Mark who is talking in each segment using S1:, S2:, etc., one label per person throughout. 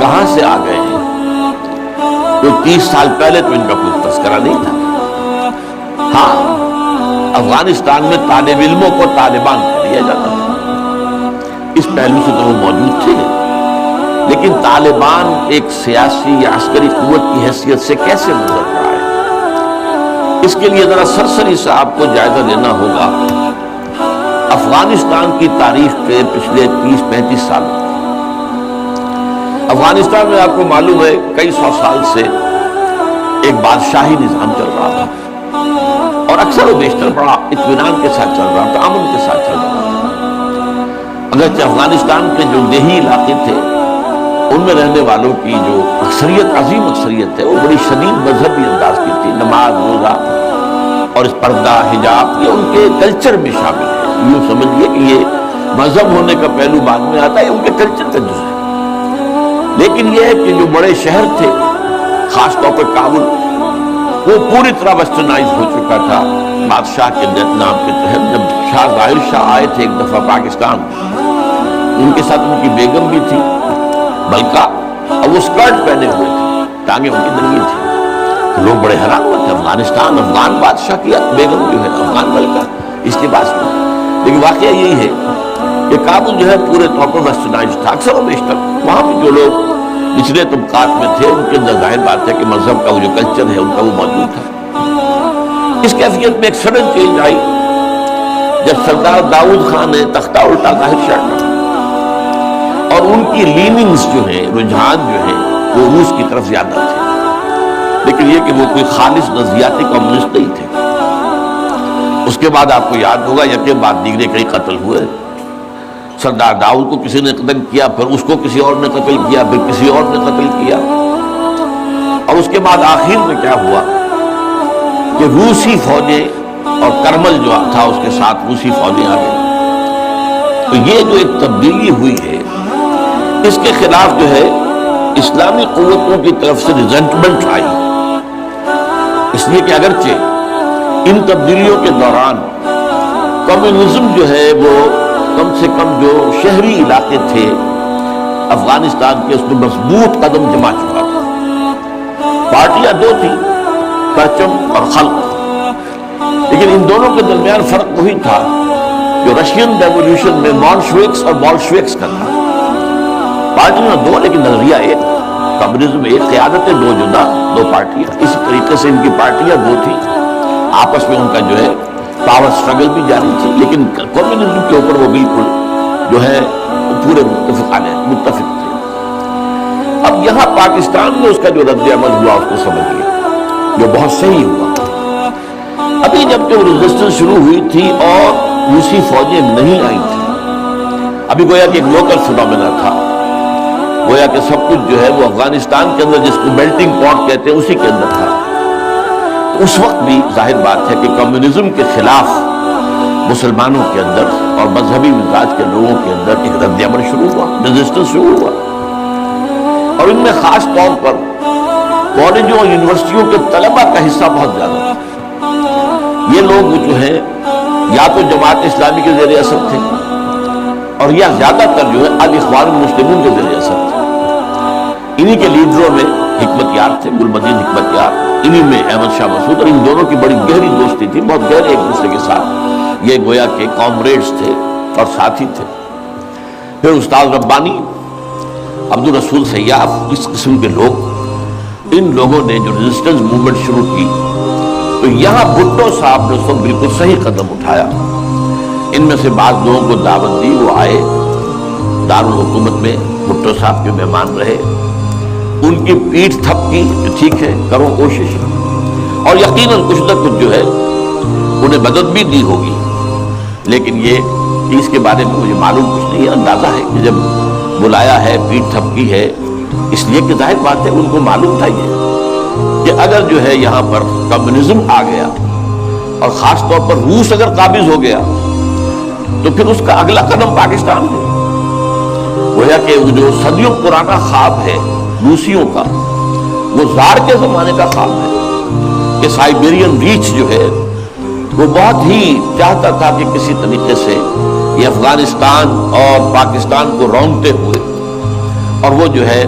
S1: کہاں سے آ گئے ہیں؟ کوئی 30 سال پہلے تو ان کا کوئی تذکرہ نہیں تھا۔ ہاں، افغانستان میں طالب علموں کو طالبان کہہ دیا جاتا تھا، اس پہلو سے تو وہ موجود تھے، لیکن طالبان ایک سیاسی یا عسکری قوت کی حیثیت سے کیسے گزر رہا ہے، اس کے لیے ذرا سرسری سے آپ کو جائزہ لینا ہوگا افغانستان کی تاریخ کے پچھلے 30-35 سالوں۔ افغانستان میں آپ کو معلوم ہے کئی سو سال سے ایک بادشاہی نظام چل رہا تھا، اور اکثر و بیشتر بڑا اطمینان کے ساتھ چل رہا تھا، امن کے ساتھ چل رہا تھا۔ اگرچہ افغانستان کے جو دیہی علاقے تھے ان میں رہنے والوں کی جو اکثریت، عظیم اکثریت ہے، وہ بڑی شدید مذہبی انداز کی تھی، نماز، روزہ اور اس پردہ، حجاب، یہ ان کے کلچر میں شامل ہے۔ یوں سمجھیے کہ یہ مذہب ہونے کا پہلو بعد میں آتا ہے، ان کے کلچر کا جزء ہے۔ لیکن یہ ہے کہ جو بڑے شہر تھے، خاص طور پر کابل، وہ پوری طرح ویسٹرنائز ہو چکا تھا بادشاہ کے نام کے تحت۔ جب شاہ ظاہر شاہ آئے تھے ایک دفعہ پاکستان، ان کے ساتھ ان کی بیگم بھی تھی ملکہ، اور وہ سکرٹ پہنے ہوئے تھے، ٹانگیں ان کی ننگی تھی، تو لوگ بڑے حیران ہوئے تھے، افغانستان، افغان بادشاہ کی بیگم جو ہے افغان ملکہ اس لباس میں۔ لیکن واقعہ یہی ہے کہ کابل جو ہے پورے طور پر ویسٹرنائز تھا، اکثر و بیشتر وہاں بھی جو لوگ نچلے طبقات میں تھے ان کے اندر ظاہر بات ہے کہ مذہب کا وہ جو کلچر ہے ان کا وہ موجود تھا۔ اس کیفیت میں ایک سڈن چینج آئی جب سردار داؤد خان نے تختہ الٹا ظاہر شاہ کا، اور ان کی لیننگز جو ہیں، رجحان جو ہیں، وہ روس کی طرف زیادہ تھے، لیکن یہ کہ وہ کوئی خالص نظریاتی کمیونسٹ نہیں تھے۔ اس کے بعد آپ کو یاد ہوگا یکے بعد دیگرے کئی قتل ہوئے۔ سردار داؤد کو کسی نے قتل کیا، پھر اس کو کسی اور نے قتل کیا، پھر کسی اور نے قتل کیا، اور اس کے بعد آخر میں کیا ہوا کہ روسی فوجیں اور کرمل جو تھا اس کے ساتھ روسی فوجیں آ گئی۔ تو یہ جو ایک تبدیلی ہوئی ہے، اس کے خلاف جو ہے اسلامی قوتوں کی طرف سے ریزنٹمنٹ آئی، اس لیے کہ اگرچہ ان تبدیلیوں کے دوران کمیونزم جو ہے وہ کم سے کم جو شہری علاقے تھے افغانستان کے، اس میں مضبوط قدم جما چکا تھا۔ پارٹیاں دو تھیں، پرچم اور خلق، لیکن ان دونوں کے درمیان فرق وہی تھا جو رشین ریولیوشن میں مولشوکس اور بولشوکس کا تھا۔ پارٹیاں دو لیکن نظریہ ایک، کمیونزم ایک، قیادتیں دو جدا، دو پارٹیاں۔ اسی طریقے سے ان کی پارٹیاں دو تھیں، آپس میں ان کا جو ہے پاور سٹرگل بھی جاری تھی، لیکن کمیونزم کے اوپر وہ بالکل جو ہے پورے متفق تھے۔ اب یہاں پاکستان میں اس کا جو رد عمل ہوا اس کو سمجھیے، جو بہت صحیح ہوا۔ ابھی جب کہ ریزسٹنس شروع ہوئی تھی اور روسی فوجیں نہیں آئی تھیں، ابھی گویا کہ ایک لوکل فینومینا تھا، گویا کہ سب کچھ جو ہے وہ افغانستان کے اندر جس کو میلٹنگ پاٹ کہتے ہیں اسی کے اندر تھا۔ اس وقت بھی ظاہر بات ہے کہ کمیونزم کے خلاف مسلمانوں کے اندر اور مذہبی مزاج کے لوگوں کے اندر ایک رد عمل شروع ہوا، ریزسٹنس شروع ہوا، اور ان میں خاص طور پر کالجوں اور یونیورسٹیوں کے طلبہ کا حصہ بہت زیادہ تھا۔ یہ لوگ جو ہیں یا تو جماعت اسلامی کے زیر اثر تھے، اور یا زیادہ تر جو ہے الاخوان المسلمون کے زیر اثر تھے۔ انہی کے لیڈروں میں حکمت یار تھے، گل مدین حکمت یار، انہی میں احمد شاہ مسعود، اور ان دونوں کی بڑی گہری دوستی تھی، بہت گہرے ایک دوسرے کے ساتھ یہ گویا کہ کامریڈز تھے اور ساتھی تھے۔ پھر استاد ربانی، عبد الرسول سیاف، اس قسم کے لوگ، ان لوگوں نے جو ریزسٹنس موومنٹ شروع کی، تو یہاں بھٹو صاحب نے اس وقت بالکل صحیح قدم اٹھایا۔ ان میں سے بعض لوگوں کو دعوت دی، وہ آئے دارالحکومت میں، بھٹو صاحب کے مہمان رہے، ان کی پیٹھ تھپکی کہ ٹھیک ہے کرو کوشش، اور یقیناً کچھ نہ کچھ جو ہے انہیں مدد بھی دی ہوگی، لیکن یہ کہ اس کے بارے میں مجھے معلوم کچھ نہیں ہے۔ اندازہ ہے کہ جب بلایا ہے، پیٹھ تھپکی ہے، اس لیے کہ ظاہر بات ہے ان کو معلوم تھا یہ کہ اگر جو ہے یہاں پر کمیونزم آ گیا اور خاص طور پر روس اگر قابض ہو گیا تو پھر اس کا اگلا قدم پاکستان ہے۔ گویا کہ جو صدیوں پرانا خواب ہے روسیوں کا، وہ زار کے زمانے کا خواب ہے کہ سائبیرین ریچ جو ہے وہ بہت ہی چاہتا تھا کہ کسی طریقے سے یہ افغانستان اور پاکستان کو رونگتے ہوئے اور وہ جو ہے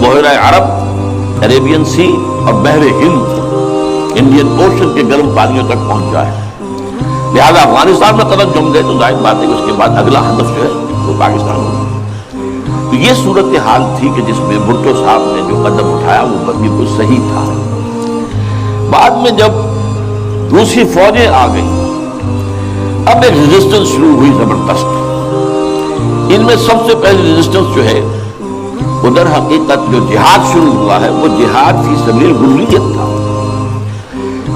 S1: بحیرہ عرب، عربین سی اور بحر ہند، انڈین اوشن کے گرم پانیوں تک پہنچا ہے۔ لہذا افغانستان میں قدم جم گئے تو ظاہر بات ہے کہ اس کے بعد اگلا ہدف جو ہے وہ پاکستان ہوگا۔ تو یہ صورتحال تھی کہ جس میں بھٹو صاحب نے جو قدم اٹھایا وہ بالکل صحیح تھا۔ بعد میں جب روسی فوجیں آ گئیں، اب ایک ریزسٹنس شروع ہوئی زبردست۔ ان میں سب سے پہلی ریزسٹنس جو ہے وہ در حقیقت جو جہاد شروع ہوا ہے وہ جہاد فی سبیل الحریت تھا۔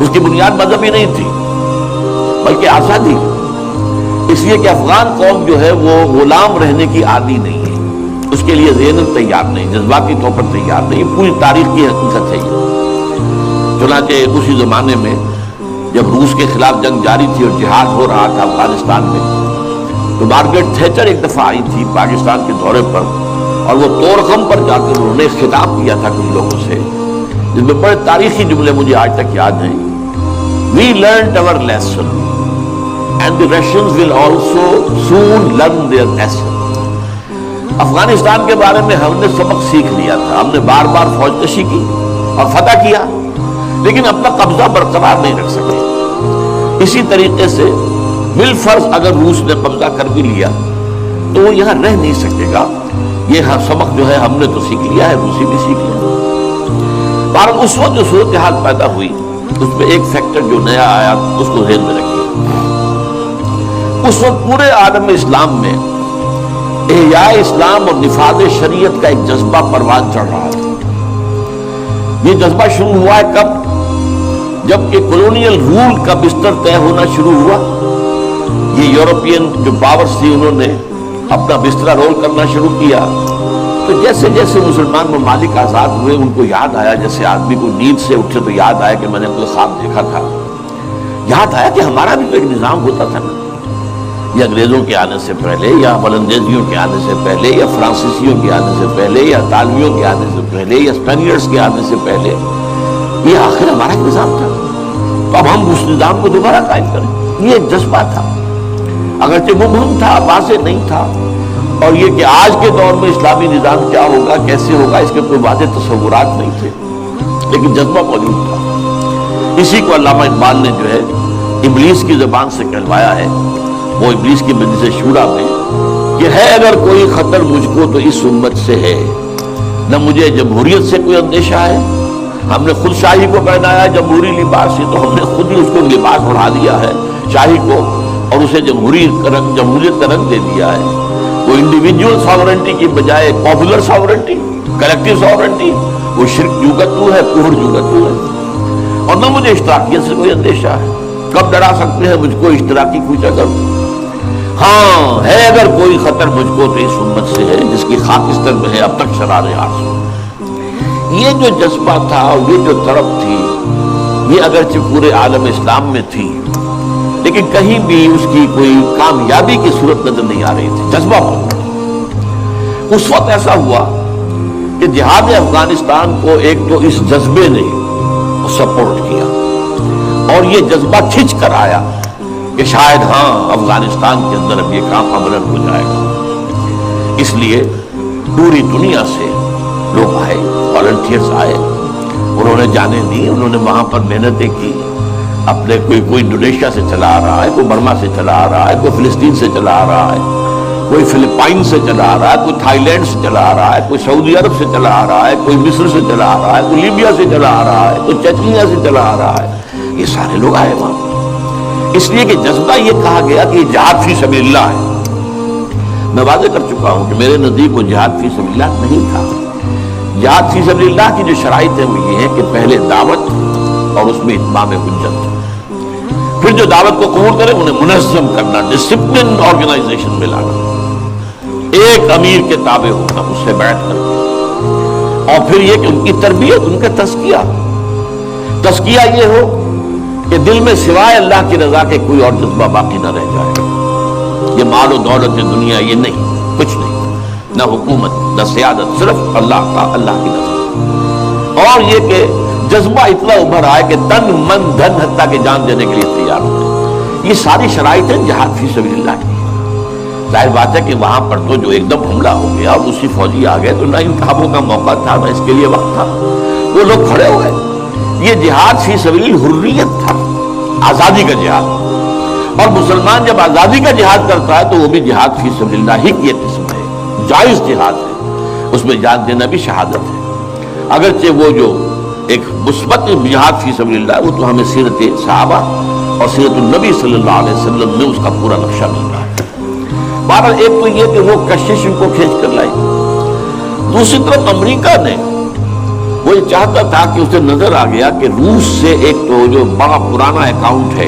S1: اس کی بنیاد مذہبی نہیں تھی بلکہ آزادی، اس لیے کہ افغان قوم جو ہے وہ غلام رہنے کی عادی نہیں ہے، اس کے لیے ذہناً تیار نہیں، جذباتی طور پر تیار نہیں، یہ پوری تاریخ کی حقیقت ہے۔ چنانچہ اسی زمانے میں جب روس کے خلاف جنگ جاری تھی اور جہاد ہو رہا تھا افغانستان میں، تو مارگریٹ تھیچر ایک دفعہ آئی تھی پاکستان کے دورے پر، اور وہ طورخم پر جا کر انہوں نے خطاب کیا تھا کچھ لوگوں سے، جس میں بڑے تاریخی جملے مجھے آج تک یاد ہیں۔ We learned our lesson and the Russians will also soon learn their lesson۔ Afghanistan کے بارے میں ہم نے سبق سیکھ لیا تھا، ہم نے بار بار فوج کشی کی اور فتح کیا، لیکن اپنا قبضہ برقرار نہیں رکھ سکے۔ اسی طریقے سے بالفرض اگر روس نے قبضہ کر بھی لیا تو وہ یہاں رہ نہیں سکے گا۔ یہ سبق جو ہے ہم نے تو سیکھ لیا ہے، روسی بھی سیکھ لیا۔ بہرحال اس وقت جو صورتحال پیدا ہوئی اس میں ایک فیکٹر جو نیا آیا اس کو ذہن میں رکھیے۔ اس وقت پورے عالم اسلام میں احیاء اسلام اور نفاذ شریعت کا ایک جذبہ پروان چڑھ رہا تھا۔ یہ جذبہ شروع ہوا ہے کب؟ جب کہ کولونیل رول کا بستر طے ہونا شروع ہوا۔ یہ یورپین جو پاورز تھی انہوں نے اپنا بستر رول کرنا شروع کیا، تو جیسے جیسے مسلمان ممالک آزاد ہوئے ان کو یاد آیا، جیسے آدمی کو نیند سے اٹھے تو یاد آیا کہ میں نے کوئی خواب دیکھا تھا، یاد آیا کہ ہمارا بھی تو ایک نظام ہوتا تھا نا، یہ انگریزوں کے آنے سے پہلے یا ولندیزیوں کے آنے سے پہلے یا فرانسیسیوں کے آنے سے پہلے یا اطالویوں کے آنے سے پہلے یا اسپینیئرز کے آنے سے پہلے، یہ آخر ہمارا ایک نظام تھا، تو اب ہم اس نظام کو دوبارہ قائم کریں۔ یہ ایک جذبہ تھا، اگرچہ مبہم تھا، واضح نہیں تھا، اور یہ کہ آج کے دور میں اسلامی نظام کیا ہوگا، کیسے ہوگا، اس کے کوئی واضح تصورات نہیں تھے، لیکن جذبہ موجود تھا۔ اسی کو علامہ اقبال نے جو ہے ابلیس کی زبان سے کہلوایا ہے، وہ ابلیس کی مجلس شورا میں، کہ ہے اگر کوئی خطر مجھ کو تو اس امت سے ہے، نہ مجھے جمہوریت سے کوئی اندیشہ ہے، ہم نے خود شاہی کو پہنایا جمہوری لباس سے، تو ہم نے خود ہی اس کو لباس اڑا دیا ہے شاہی کو، اور اسے جمہوریت کا رنگ دے دیا ہے۔ وہ انڈیویجول ساورنٹی کی بجائے پاپولر ساورنٹی، کلیکٹیو ساورنٹی، وہ شرک جوگتو ہے، کفر جوگتو ہے، اور نہ مجھے اشتراکیت سے کوئی اندیشہ ہے۔ کب ڈرا سکتے ہیں مجھ کو اشتراکی کوچہ کر؟ ہاں ہے اگر کوئی خطر مجھ کو تو اس امت سے ہے جس کی خاکستر میں ہے اب تک شرار آرزو۔ یہ جو جذبہ تھا اور یہ جو طرف تھی، یہ اگرچہ پورے عالم اسلام میں تھی، لیکن کہیں بھی اس کی کوئی کامیابی کی صورت نظر نہیں آ رہی تھی۔ جذبہ بہت، اس وقت ایسا ہوا کہ جہاد افغانستان کو ایک تو اس جذبے نے سپورٹ کیا، اور یہ جذبہ کھنچ کر آیا کہ شاید ہاں افغانستان کے اندر اب یہ کام عملاً ہو جائے گا۔ اس لیے پوری دنیا سے لوگ آئے، والنٹیئرز آئے، انہوں نے جانیں دی، انہوں نے وہاں پر محنتیں کی، اپنے کوئی انڈونیشیا سے چلا آ رہا ہے، کوئی برما سے چلا آ رہا ہے، کوئی فلسطین سے چلا آ رہا ہے، کوئی فلپائن سے چلا آ رہا ہے، کوئی تھائی لینڈ سے چلا آ رہا ہے، کوئی سعودی عرب سے چلا آ رہا ہے، کوئی مصر سے چلا آ رہا ہے، کوئی لیبیا سے چلا آ رہا ہے، کوئی چچنیا سے چلا آ رہا ہے، یہ سارے لوگ آئے وہاں، اس لیے کہ جذبہ یہ کہا گیا کہ یہ جہاد فی سبیل اللہ ہے۔ میں واضح کر چکا ہوں کہ میرے نزدیک وہ جہاد فی سبیل اللہ نہیں تھا۔ جہاد فی سبیل اللہ کی جو شرائط ہیں وہ یہ ہے کہ پہلے دعوت اور اس میں اتمام حجت، پھر جو دعوت کو قبول کرے انہیں منظم کرنا، ڈسپلن آرگنائزیشن میں لانا، ایک امیر کے تابع ہونا، اس سے بیعت کرنا، اور پھر یہ کہ ان کی تربیت، ان کا تزکیہ یہ ہو کہ دل میں سوائے اللہ کی رضا کے کوئی اور جذبہ باقی نہ رہ جائے۔ یہ مال و دولت دنیا یہ نہیں، کچھ نہیں، نہ حکومت نہ سیادت، صرف اللہ کا، اللہ کی رضا، اور یہ کہ جذبہ اتنا ابھر آئے کہ تن من دھن حتیٰ کہ جان دینے کے لیے تیار ہو۔ یہ ساری شرائط ہیں جہاد فی سبیل اللہ کی۔ ظاہر بات ہے کہ وہاں پر تو جو ایک دم حملہ ہو گیا اور اسی فوجی آ گئے تو نہ انتخابوں کا موقع تھا نہ اس کے لیے وقت تھا، وہ لوگ کھڑے ہوئے. یہ جہاد فی سبیل حریت تھا، آزادی کا جہاد. اور مسلمان جب آزادی کا جہاد کرتا ہے تو وہ بھی جہاد فی سبیل اللہ ہی کی ایک قسم ہے، جائز جہاد ہے، اس میں جان دینا بھی شہادت ہے. اگرچہ وہ جو ایک مثبت جہاد فی سبیل اللہ، وہ تو ہمیں سیرت صحابہ اور سیرت النبی صلی اللہ علیہ وسلم میں اس کا پورا نقشہ مل رہا ہے. بہرحال ایک تو یہ کہ وہ کشش ان کو کھینچ کر لائی. دوسری طرف امریکہ نے وہ یہ چاہتا تھا کہ اسے نظر آ گیا کہ روس سے ایک تو جو بڑا پرانا اکاؤنٹ ہے،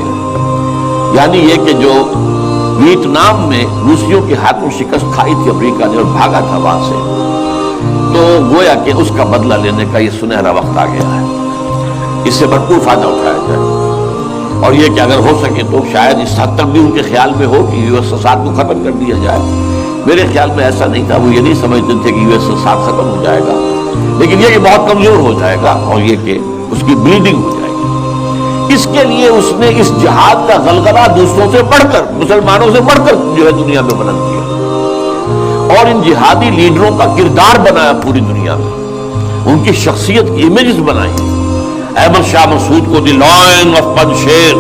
S1: یعنی یہ کہ جو ویتنام میں روسیوں کے ہاتھوں شکست کھائی تھی امریکہ نے اور بھاگا تھا وہاں سے، تو گویا کہ اس کا بدلہ لینے کا یہ سنہرا وقت آ گیا ہے. اس سے بھرپور فائدہ اٹھایا جائے. اور یہ کہ اگر ہو سکے تو شاید اس حد تک بھی ان کے خیال میں ہو کہ USSR کو ختم کر دیا جائے. میرے خیال میں ایسا نہیں تھا، وہ یہ نہیں سمجھتے تھے کہ USSR ختم ہو جائے گا، لیکن یہ کہ بہت کمزور ہو جائے گا اور یہ کہ اس کی بلیڈنگ ہو جائے گی. اس کے لیے اس نے اس جہاد کا غلغلہ دوسروں سے بڑھ کر، مسلمانوں سے بڑھ کر جو ہے دنیا میں بلند کیا، اور ان جہادی لیڈروں کا کردار بنایا پوری دنیا میں، ان کی شخصیت کی امیجز بنائی. احمد شاہ مسعود کو دی لائن آف پنشیر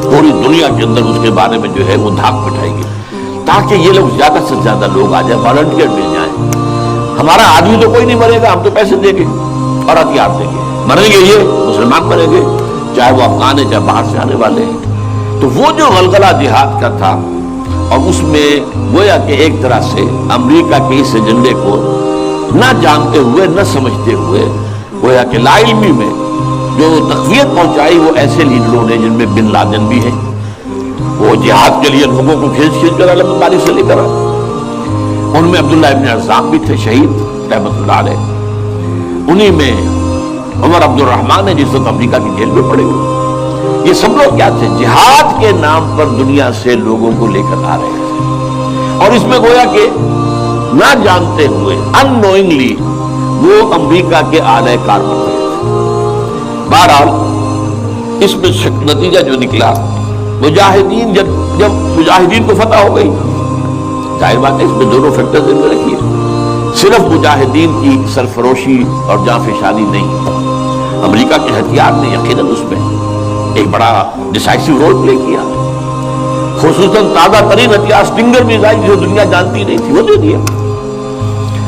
S1: پوری دنیا کے اندر اس کے بارے میں جو ہے وہ دھاک بٹھائی گئی تاکہ یہ لوگ زیادہ سے زیادہ لوگ آ جائیں، والنٹیئر مل جائیں. ہمارا آدمی تو کوئی نہیں مرے گا، ہم تو پیسے دیں گے اور ہتھیار دیں گے، مریں گے یہ مسلمان مریں گے، چاہے وہ افغان ہے چاہے باہر سے آنے والے ہیں. تو وہ جو غلغلہ جہاد کا تھا، اور اس میں گویا کہ ایک طرح سے امریکہ کے اس ایجنڈے کو نہ جانتے ہوئے نہ سمجھتے ہوئے گویا کہ لا علمی میں جو تقویت پہنچائی وہ ایسے لیڈروں نے جن میں بن لادن بھی ہیں. وہ جہاد کے لیے لوگوں کو کھینچ کر علم باری سے لے کر آئے. ان میں عبداللہ ابن عزام بھی تھے شہید رحمۃ اللہ علیہ. انہی میں عمر عبد الرحمن ہے جس وقت امریکہ کی جیل میں پڑے ہوئے. یہ سب لوگ کیا تھے؟ جہاد کے نام پر دنیا سے لوگوں کو لے کر آ رہے تھے، اور اس میں گویا کہ نہ جانتے ہوئے اننوئنگلی وہ امریکہ کے اعلی کار بن گئے. بہرحال اس میں نتیجہ جو نکلا، مجاہدین جب مجاہدین کو فتح ہو گئی، ظاہر بات ہے اس میں دونوں فیکٹر ذہن میں رکھیے، صرف مجاہدین کی سرفروشی اور جاں فشانی نہیں، امریکہ کے ہتھیار نے یقیناً اس میں ایک بڑا ڈیسائسو رول پلے کیا. خصوصاً تازہ ترین ہتھیار سٹنگر میزائل جو دنیا جانتی نہیں تھی وہ دے دیا.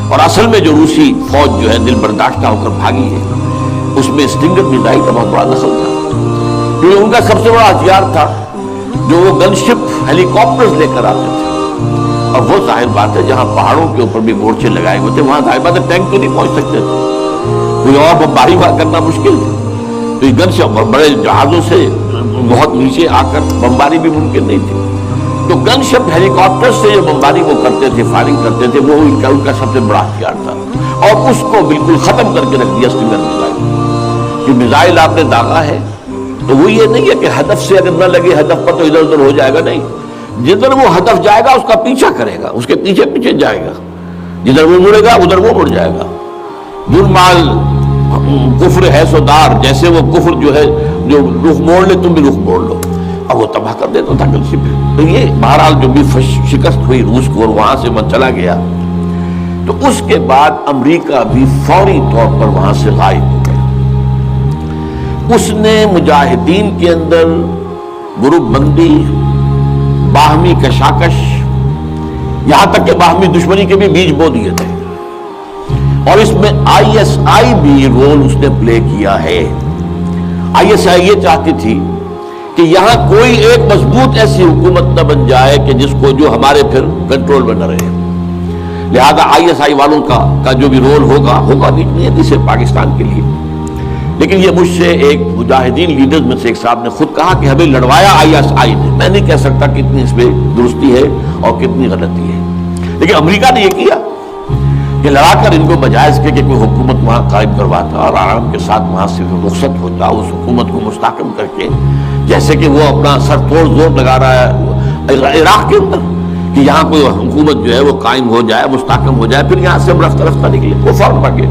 S1: اور اصل میں جو روسی فوج جو ہے دل برداشتہ ہو کر بھاگی ہے، اس میں سٹنگر میزائل کا بہت بڑا دخل تھا، کیونکہ ان کا سب سے بڑا ہتھیار تھا جو وہ گن شپ ہیلی کاپٹرز لے کر آتے تھے. اور وہ ظاہر بات ہے جہاں پہاڑوں کے اوپر بھی مورچے لگائے ہوئے تھے وہاں ظاہر بات ہے ٹینک تو نہیں پہنچ سکتے تھے، کوئی اور بمباری کرنا مشکل تھی. تو یہ گن شپ اور بڑے جہازوں سے بہت نیچے آ کر بمباری بھی ممکن نہیں تھی. تو گن شپ ہیلی کاپٹر سے جو بمباری وہ کرتے تھے، فائرنگ کرتے تھے، وہ ان کا سب سے بڑا ہتھیار تھا. اور اس کو بالکل ختم کر کے رکھ دیا سٹنگر میزائل. کہ میزائل آپ نے داغا ہے تو وہ یہ نہیں ہے کہ ہدف سے اگر نہ لگے ہدف پر تو ادھر ادھر ہو جائے گا، نہیں، جدھر وہ ہدف جائے گا اس کا پیچھا کرے گا، اس کے پیچھے پیچھے جائے گا، جدھر وہ مڑے گا ادھر وہ مڑ جائے گا. درمال کفر ہے سودار، جیسے وہ کفر جو ہے جو رخ موڑ لے تم بھی رخ موڑ لو، اب وہ تباہ کر دیتا تھا کلسی پہ. تو یہ بہرحال جو بھی شکست ہوئی روس کو اور وہاں سے من چلا گیا، تو اس کے بعد امریکہ بھی فوری طور پر وہاں سے غائب ہو گیا. اس نے مجاہدین کے اندر گروپ بندی، باہمی کشاکش، یہاں تک کہ باہمی دشمنی کے بھی بیج بو دیے تھے. اور اس میں ISI بھی رول اس نے پلے کیا ہے. ISI یہ چاہتی تھی کہ یہاں کوئی ایک مضبوط ایسی حکومت نہ بن جائے کہ جس کو جو ہمارے پھر کنٹرول میں نہ رہے. لہذا ISI والوں کا جو بھی رول ہوگا نہیں صرف پاکستان کے لیے، لیکن یہ مجھ سے ایک مجاہدین لیڈرز میں سے ایک صاحب نے خود کہا کہ ہمیں لڑوایا ISI نے. میں نہیں کہہ سکتا کتنی اس میں درستی ہے اور کتنی غلطی ہے، لیکن امریکہ نے یہ کیا کہ لڑا کر ان کو بجائے اس کے کہ کوئی حکومت وہاں قائم کرواتا اور آرام کے ساتھ وہاں سے رخصت ہوتا، اس حکومت کو مستحکم کر کے، جیسے کہ وہ اپنا سر توڑ زور لگا رہا ہے عراق کے اندر کہ یہاں کوئی حکومت جو ہے وہ قائم ہو جائے، مستحکم ہو جائے، پھر یہاں سے ہم رفتہ رفتہ نکلے. وہ فوراً بھاگے.